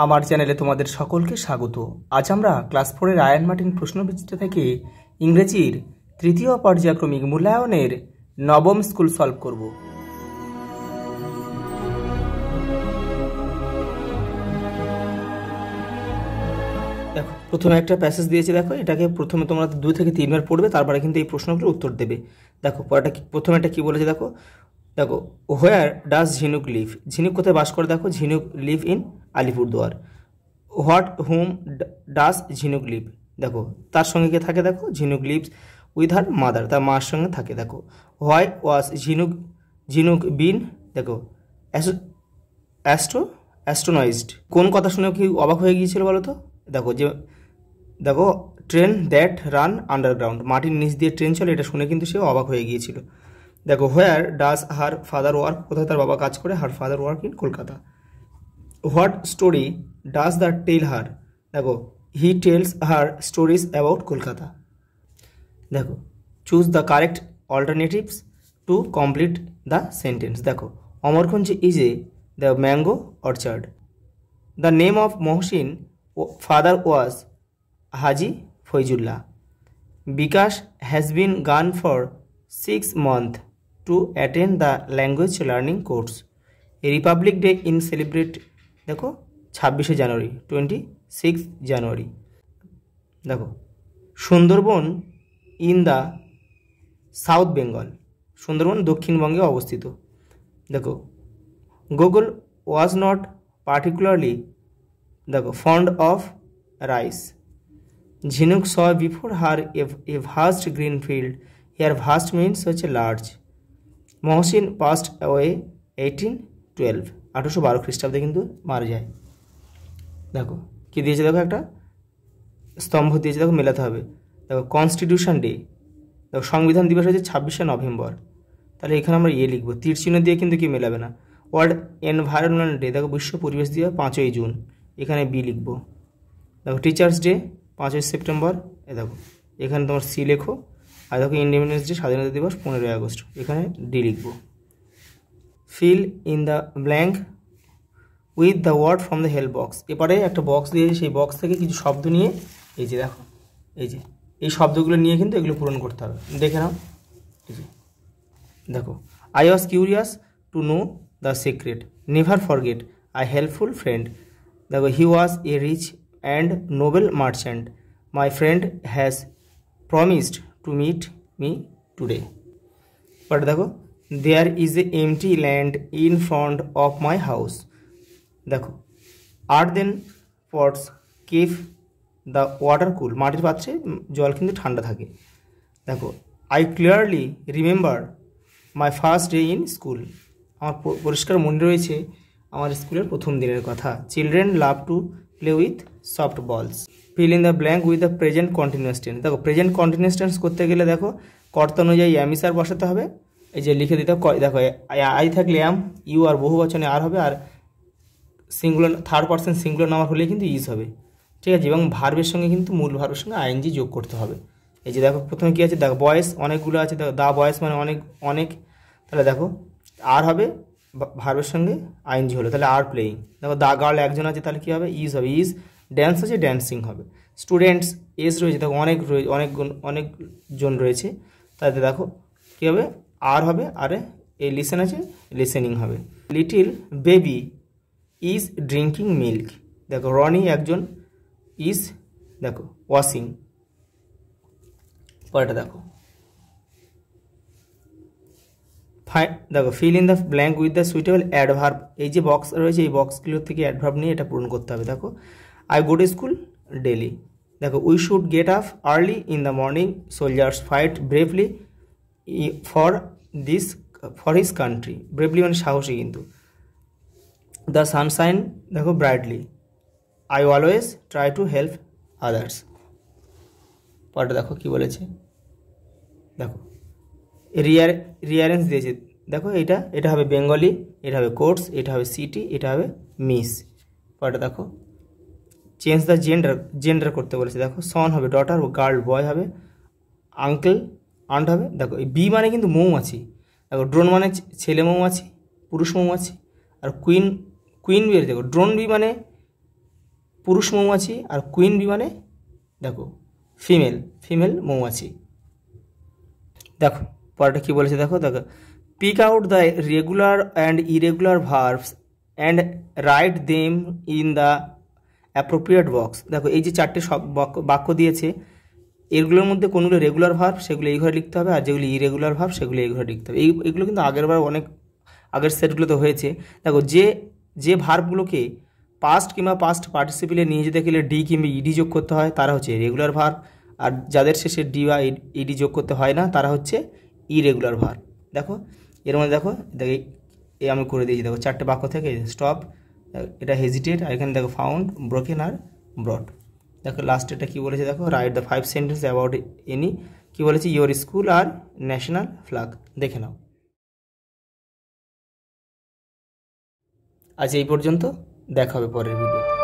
আমার চ্যানেলে তোমাদের সকলকে স্বাগত। আজ আমরা ক্লাস 4-এর আয়ান মার্টিন প্রশ্নবিচিত্র থেকে ইংরেজির তৃতীয় পর্যায়ক্রমিক মূল্যায়নের নবম স্কুল সলভ করব। দেখো, প্রথমে একটা প্যাসেজ দিয়েছে। দেখো, এটাকে প্রথমে তোমরা 2 থেকে 3 বার পড়বে, তারপরে কিন্তু এই প্রশ্নগুলোর উত্তর দেবে। দেখো প্রথমে এটা কি বলেছে। দেখো দেখো হোয়ার ডাজ ঝিনুক লিভ, ঝিনুক কোথায় বাস করে। দেখো, ঝিনুক live in Alipurduar. What hmm does ঝিনুক লিভ, দেখো তার সঙ্গে কে থাকে। দেখো, ঝিনুক লিভস উইথ হার মাদার, তার মার সঙ্গে থাকে। দেখো, হোয়াই ওয়াজ ঝিনুক বিন, দেখো অ্যাস্ট্রোনয়েজড, কোন কথা শুনে কি অবাক হয়ে গিয়েছিল বলো তো। দেখো ট্রেন দ্যাট রান আন্ডারগ্রাউন্ড, মাটির নিচ দিয়ে ট্রেন চলে, এটা শুনে কিন্তু সে অবাক হয়ে গিয়েছিল। দেখো, where does her father work, কোথায় তার বাবা কাজ করে। Her father work in Kolkata. What story does the tell her, দেখো he tells her stories about Kolkata. দেখো, choose the correct alternatives to complete the sentence. দেখো, Amarganj is a the mango orchard. The name of Mohsin father was Haji Faizullah. Bikash has been gone for 6 months to attend the language learning course. A Republic Day in celebrate, দেখো 26শে জানুয়ারি, 26 January. দেখো, Sundarban in the south Bengal, Sundarban দক্ষিণবঙ্গে অবস্থিত। দেখো, Google was not particularly, দেখো fond of rice. Jhinuk saw before her a vast green field, here vast means হচ্ছে large. Mohsin passed away 1812, 1812 খ্রিস্টাব্দে কিন্তু মারা যায়। দেখো কি দিয়েছে, দেখো একটা স্তম্ভ দিয়েছে, দেখো মেলাতে হবে। দেখো, কনস্টিটিউশন ডে, দেখো সংবিধান দিবস হচ্ছে 26শে নভেম্বর, তাহলে এখানে আমরা লিখবো, তীর চিহ্ন দিয়ে কিন্তু কি মেলাবে না। ওয়ার্ল্ড এনভায়রনমেন্ট ডে, দেখো বিশ্ব পরিবেশ দিবস 5ই জুন, এখানে বি লিখবো। দেখো, টিচার্স ডে 5ই সেপ্টেম্বর, দেখো এখানে তোমার সি লেখো। আর দেখো, ইন্ডিপেন্ডেন্স ডে স্বাধীনতা দিবস 15ই আগস্ট, এখানে ডি লিখবো। Fill in the blank with the word from the help box. এবারে একটা বক্স দিয়েছে, সেই বক্স থেকে কিছু শব্দ নিয়ে এই যে দেখো, এই শব্দগুলো নিয়ে কিন্তু এগুলো পূরণ করতে হবে। দেখে নাও, এই যে দেখো, I was curious to know the secret, never forget I helpful friend. দেখো, he was a rich and noble merchant, my friend has promised to meet me today. But দেখো, there is an empty land in front of my house. দেখো, earthen pots keep the water cool, মাটির পাত্রে জল কিন্তু ঠান্ডা থাকে। দেখো, I clearly remember my first day in school, আমার পরিষ্কার মনে রয়েছে আমার স্কুলের প্রথম দিনের কথা। Children love to play with soft balls. Fill in the blank with the present continuous tense. দেখো, প্রেজেন্ট কন্টিনিউয়াস টেন্স করতে গেলে দেখো কর্তা অনুযায়ী অ্যামিসার বসাতে হবে। এই যে লিখে দিতে, দেখো আই থাকলে অ্যাম, ইউ আর বহু বচনে আর হবে, আর singular third person singular number হলে কিন্তু ইজ হবে, ঠিক আছে। এবং ভার্বের সঙ্গে কিন্তু মূল ভার্বের সঙ্গে আইএনজি যোগ করতে হবে। এই যে দেখো, প্রথমে কী আছে, দেখো বয়েস অনেকগুলো আছে। দেখো, দা বয়েস মানে অনেক, তাহলে দেখো আর হবে, ভার্বের সঙ্গে আইএনজি হলো, তাহলে আর প্লেয়িং। দেখো, দা গার্ল একজন আছে, তাহলে কী হবে, ইজ হবে, ইজ। ড্যান্স আছে, ড্যান্সিং হবে। স্টুডেন্টস এজ রয়েছে, দেখো অনেকজন রয়েছে, তাতে দেখো কী হবে, আর হবে, আরে এই লিসেন আছে, লিসেনিং হবে। Little baby is drinking milk. দেখো, রনি একজন, ইজ দেখো ওয়াশিং। পরেটা দেখো, দেখো feel in the blank with the suitable adverb. এই যে বক্স রয়েছে, এই বক্সগুলোর থেকে অ্যাডভার্ব নিয়ে এটা পূরণ করতে হবে। দেখো, I go to school daily. দেখো, we should get up early in the morning, soldiers fight bravely for his country. Bravely মানে সাহসী কিন্তু। দ্য সানশাইন, দেখো brightly, I always try to help others. পরটা দেখো কি বলেছে, দেখো রিয়ারেন্স দিয়েছে। দেখো, এটা হবে বেঙ্গলি, এটা হবে কোর্স, এটা হবে সিটি, এটা হবে মিস। পরটা দেখো, চেঞ্জ দ্য জেন্ডার করতে বলেছে। দেখো, সন হবে ডটার, গার্ল বয় হবে, আঙ্কেল আন্ট হবে। দেখো, এই বি মানে কিন্তু মৌমাছি। দেখো, ড্রোন মানে ছেলে মৌমাছি, পুরুষ মৌমাছি। আর কুইন বি, দেখো ড্রোন বি মানে পুরুষ মৌমাছি, আর কুইন বি মানে দেখো ফিমেল মৌমাছি। দেখো পরেরটা কী বলেছে, দেখো pick out the regular and irregular verbs and write them in the appropriate box. দেখো এই যে চারটে সব বাক্য দিয়েছে, এগুলোর মধ্যে কোনগুলো রেগুলার ভার্ব সেগুলো এই ঘরে লিখতে হবে, আর যেগুলো ইরেগুলার ভার্ব সেগুলো এই ঘরে লিখতে হবে। এগুলো কিন্তু আগেরবার অনেক আগের সেটগুলোতে হয়েছে। দেখো যে ভার্বগুলোকে পাস্ট কিংবা পাস্ট পার্টিসিপেলে নিয়ে যেতে গেলে ডি কিংবা ইডি যোগ করতে হয় তারা হচ্ছে রেগুলার ভার্ব, আর যাদের শেষে ডি বা ইডি যোগ করতে হয় না তারা হচ্ছে ইরেগুলার ভার্ব। দেখো এর মধ্যে দেখো এই আমি করে দিয়েছি, দেখো চারটে বাক্য থেকে স্টপ, এটা হেজিটেট, আর এখানে দেখো ফাউন্ড, ব্রোকেন আর ব্রড। দেখো লাস্ট এটা কী বলেছে, দেখো write the 5 sentence about any, কী বলেছে, ইয়োর স্কুল আর ন্যাশনাল ফ্ল্যাগ। দেখে নাও। আজ এই পর্যন্ত, দেখা হবে পরের ভিডিও।